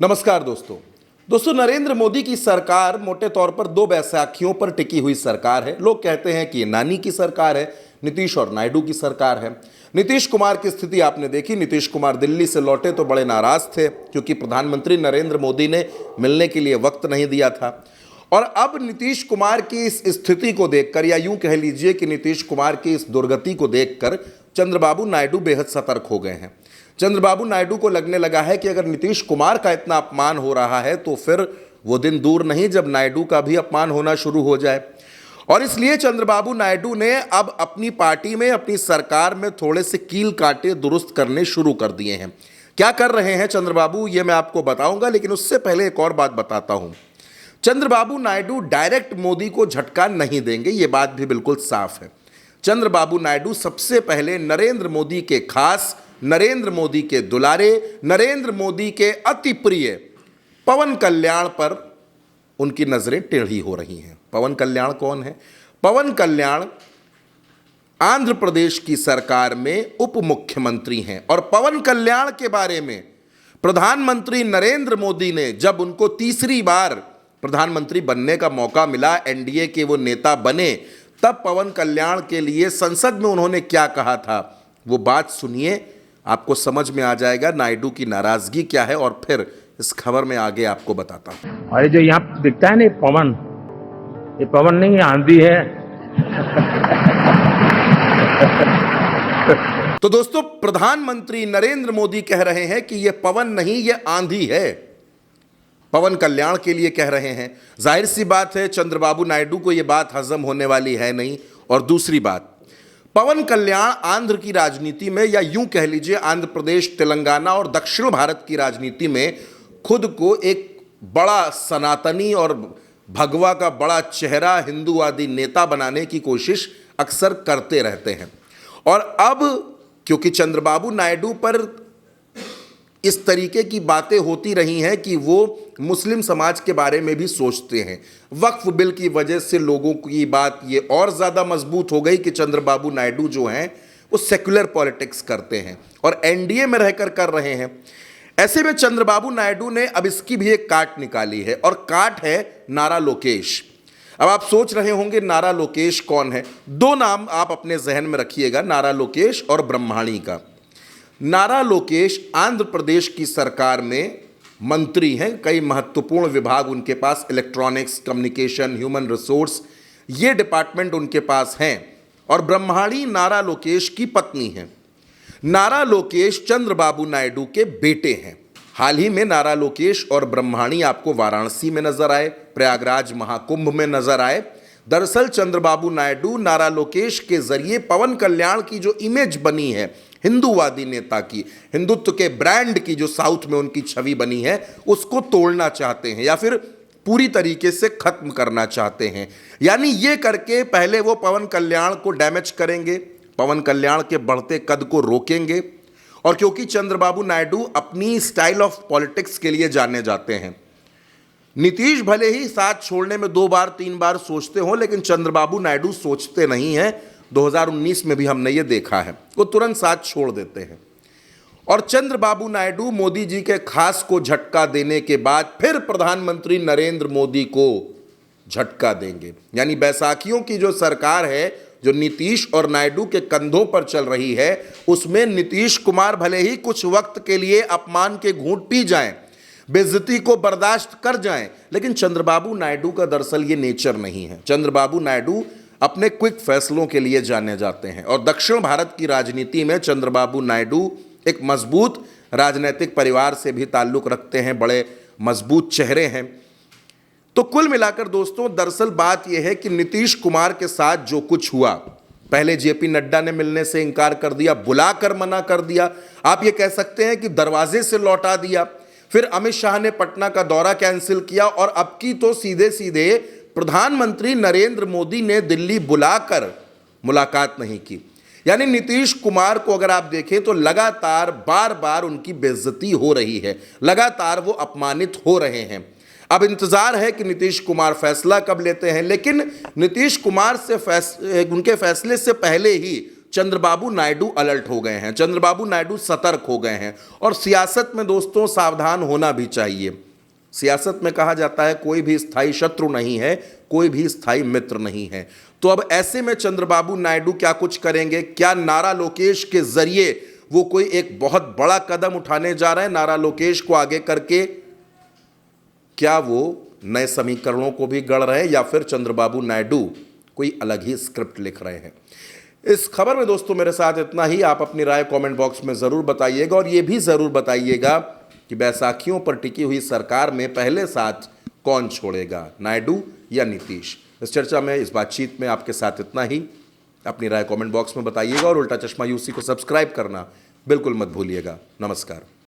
नमस्कार दोस्तों नरेंद्र मोदी की सरकार मोटे तौर पर दो बैसाखियों पर टिकी हुई सरकार है। लोग कहते हैं कि ये नानी की सरकार है, नीतीश और नायडू की सरकार है। नीतीश कुमार की स्थिति आपने देखी। नीतीश कुमार दिल्ली से लौटे तो बड़े नाराज थे क्योंकि प्रधानमंत्री नरेंद्र मोदी ने मिलने के लिए वक्त नहीं दिया था। और अब नीतीश कुमार की इस स्थिति को देखकर, या यूं कह लीजिए कि नीतीश कुमार की इस दुर्गति को देखकर चंद्रबाबू नायडू बेहद सतर्क हो गए हैं। चंद्रबाबू नायडू को लगने लगा है कि अगर नीतीश कुमार का इतना अपमान हो रहा है तो फिर वो दिन दूर नहीं जब नायडू का भी अपमान होना शुरू हो जाए। और इसलिए चंद्रबाबू नायडू ने अब अपनी पार्टी में, अपनी सरकार में थोड़े से कील कांटे दुरुस्त करने शुरू कर दिए हैं। क्या कर रहे हैं चंद्रबाबू, ये मैं आपको बताऊंगा, लेकिन उससे पहले एक और बात बताता हूं। चंद्रबाबू नायडू डायरेक्ट मोदी को झटका नहीं देंगे, ये बात भी बिल्कुल साफ है। चंद्रबाबू नायडू सबसे पहले नरेंद्र मोदी के खास, नरेंद्र मोदी के दुलारे, नरेंद्र मोदी के अति प्रिय पवन कल्याण पर उनकी नजरें टेढ़ी हो रही हैं। पवन कल्याण कौन है? पवन कल्याण आंध्र प्रदेश की सरकार में उप मुख्यमंत्री हैं। और पवन कल्याण के बारे में प्रधानमंत्री नरेंद्र मोदी ने, जब उनको तीसरी बार प्रधानमंत्री बनने का मौका मिला, एनडीए के वो नेता बने, तब पवन कल्याण के लिए संसद में उन्होंने क्या कहा था, वो बात सुनिए, आपको समझ में आ जाएगा नायडू की नाराजगी क्या है। और फिर इस खबर में आगे आपको बताता हूं। और ये जो यहाँ दिखता है ना, पवन, ये पवन नहीं, ये आंधी है। तो दोस्तों, प्रधानमंत्री नरेंद्र मोदी कह रहे हैं कि यह पवन नहीं, यह आंधी है। पवन कल्याण के लिए कह रहे हैं। जाहिर सी बात है चंद्रबाबू नायडू को यह बात हजम होने वाली है नहीं। और दूसरी बात, पवन कल्याण आंध्र की राजनीति में, या यूं कह लीजिए आंध्र प्रदेश, तेलंगाना और दक्षिण भारत की राजनीति में खुद को एक बड़ा सनातनी और भगवा का बड़ा चेहरा, हिंदूवादी नेता बनाने की कोशिश अक्सर करते रहते हैं। और अब क्योंकि चंद्रबाबू नायडू पर इस तरीके की बातें होती रही हैं कि वो मुस्लिम समाज के बारे में भी सोचते हैं, वक्फ बिल की वजह से लोगों की बात ये और ज़्यादा मजबूत हो गई कि चंद्रबाबू नायडू जो हैं वो सेक्युलर पॉलिटिक्स करते हैं और एनडीए में रहकर कर रहे हैं। ऐसे में चंद्रबाबू नायडू ने अब इसकी भी एक काट निकाली है, और काट है नारा लोकेश। अब आप सोच रहे होंगे नारा लोकेश कौन है? दो नाम आप अपने जहन में रखिएगा, नारा लोकेश और ब्रह्माणी का। नारा लोकेश आंध्र प्रदेश की सरकार में मंत्री हैं, कई महत्वपूर्ण विभाग उनके पास, इलेक्ट्रॉनिक्स, कम्युनिकेशन, ह्यूमन रिसोर्स, ये डिपार्टमेंट उनके पास हैं। और ब्रह्माणी नारा लोकेश की पत्नी हैं। नारा लोकेश चंद्रबाबू नायडू के बेटे हैं। हाल ही में नारा लोकेश और ब्रह्माणी आपको वाराणसी में नजर आए, प्रयागराज महाकुंभ में नजर आए। दरअसल चंद्रबाबू नायडू नारा लोकेश के जरिए पवन कल्याण की जो इमेज बनी है हिंदूवादी नेता की, हिंदुत्व के ब्रांड की जो साउथ में उनकी छवि बनी है, उसको तोड़ना चाहते हैं या फिर पूरी तरीके से खत्म करना चाहते हैं। यानी ये करके पहले वो पवन कल्याण को डैमेज करेंगे, पवन कल्याण के बढ़ते कद को रोकेंगे। और क्योंकि चंद्रबाबू नायडू अपनी स्टाइल ऑफ पॉलिटिक्स के लिए जाने जाते हैं, नीतीश भले ही साथ छोड़ने में 2 बार 3 बार सोचते हो, लेकिन चंद्रबाबू नायडू सोचते नहीं हैं। 2019 में भी हमने ये देखा है, वो तुरंत साथ छोड़ देते हैं। और चंद्रबाबू नायडू मोदी जी के खास को झटका देने के बाद फिर प्रधानमंत्री नरेंद्र मोदी को झटका देंगे। यानी बैसाखियों की जो सरकार है, जो नीतीश और नायडू के कंधों पर चल रही है, उसमें नीतीश कुमार भले ही कुछ वक्त के लिए अपमान के घूंट पी जाएं, बेइज्जती को बर्दाश्त कर जाएं, लेकिन चंद्रबाबू नायडू का दरअसल ये नेचर नहीं है। चंद्रबाबू नायडू अपने क्विक फैसलों के लिए जाने जाते हैं। और दक्षिण भारत की राजनीति में चंद्रबाबू नायडू एक मजबूत राजनीतिक परिवार से भी ताल्लुक रखते हैं, बड़े मजबूत चेहरे हैं। तो कुल मिलाकर दोस्तों, दरअसल बात यह है कि नीतीश कुमार के साथ जो कुछ हुआ, पहले जेपी नड्डा ने मिलने से इनकार कर दिया, बुलाकर मना कर दिया, आप ये कह सकते हैं कि दरवाजे से लौटा दिया। फिर अमित शाह ने पटना का दौरा कैंसिल किया, और अब की तो सीधे सीधे प्रधानमंत्री नरेंद्र मोदी ने दिल्ली बुलाकर मुलाकात नहीं की। यानी नीतीश कुमार को अगर आप देखें तो लगातार बार बार उनकी बेइज्जती हो रही है, लगातार वो अपमानित हो रहे हैं। अब इंतजार है कि नीतीश कुमार फैसला कब लेते हैं, लेकिन नीतीश कुमार से उनके फैसले से पहले ही चंद्रबाबू नायडू अलर्ट हो गए हैं, चंद्रबाबू नायडू सतर्क हो गए हैं। और सियासत में दोस्तों सावधान होना भी चाहिए। सियासत में कहा जाता है कोई भी स्थायी शत्रु नहीं है, कोई भी स्थायी मित्र नहीं है। तो अब ऐसे में चंद्रबाबू नायडू क्या कुछ करेंगे? क्या नारा लोकेश के जरिए वो कोई एक बहुत बड़ा कदम उठाने जा रहे हैं? नारा लोकेश को आगे करके क्या वो नए समीकरणों को भी गढ़ रहे हैं या फिर चंद्रबाबू नायडू कोई अलग ही स्क्रिप्ट लिख रहे हैं? इस खबर में दोस्तों मेरे साथ इतना ही। आप अपनी राय कमेंट बॉक्स में ज़रूर बताइएगा और ये भी ज़रूर बताइएगा कि बैसाखियों पर टिकी हुई सरकार में पहले साथ कौन छोड़ेगा, नायडू या नीतीश? इस चर्चा में, इस बातचीत में आपके साथ इतना ही। अपनी राय कमेंट बॉक्स में बताइएगा और उल्टा चश्मा यूसी को सब्सक्राइब करना बिल्कुल मत भूलिएगा। नमस्कार।